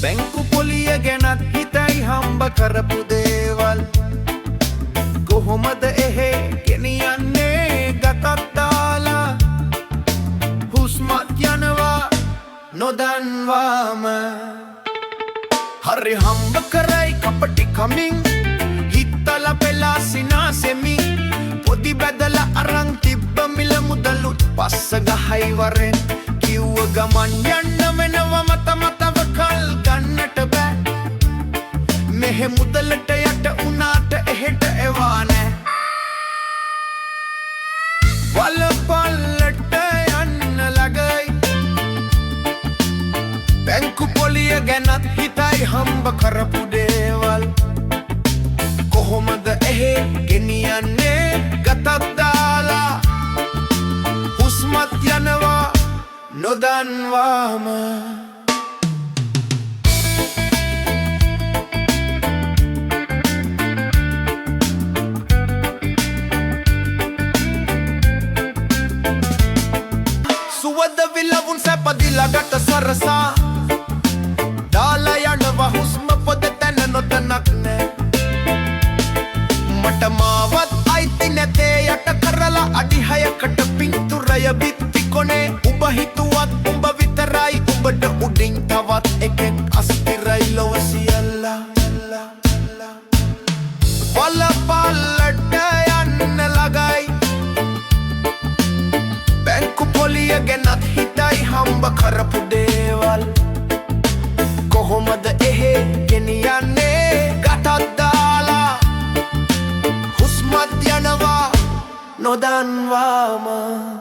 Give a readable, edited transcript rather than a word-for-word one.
බැංකු පොලිය ගැනත් හිතයි හම්බ කරපු දේවල් කොහොමද එහෙ ගෙනියන්නේ ගතක් දාලා හුස්මත් යනවා නොදන්වාම හරි හම්බ කරයි කපටි කමින් හිත්තල පෙලා සිනාසෙමින් පොඩි බැදලා අරන් තිබ්බ මිල මුදලුත් පස්ස ගහයි වරෙන් කිව්ව ගමන් යන්න වෙනවම තමතව කල් ගන්නට බෑ මෙහෙ මුදලට යට උනාට එහෙට එවා නෑ වලපල්ලට යන්න ලගයි බැංකු පොලිය ගැනත් හිතයි හම්බ කරපු දේවල් කොහොමද එහෙ ගෙනියන්නේ ගතක් දාලා හුස්මත් යනවා නොදන්වාම සුවද විලවුන් සැපදිලා ගත සරසා දාලා යනවා හුස්ම පොද තැන නොදනක් නෑ මට මාවත් අයිති නැතේ යට කරලා අඩි 6කට පින්තුරය බිත්ති කොනේ උඹ හිතුවත් උඹ විතරයි උඹට උඩින් තවත් එකෙක් අස්තිරයි ලොව සියල්ලා වලපල්ලට යන්න ලගයි බැංකු පොලිය ගැනත් හිතයි හම්බ කරපු දේවල් කොහොමද එහෙ ගෙනියන්නේ ගතක් දාලා හුස්මත් යනවා නොදන්වාම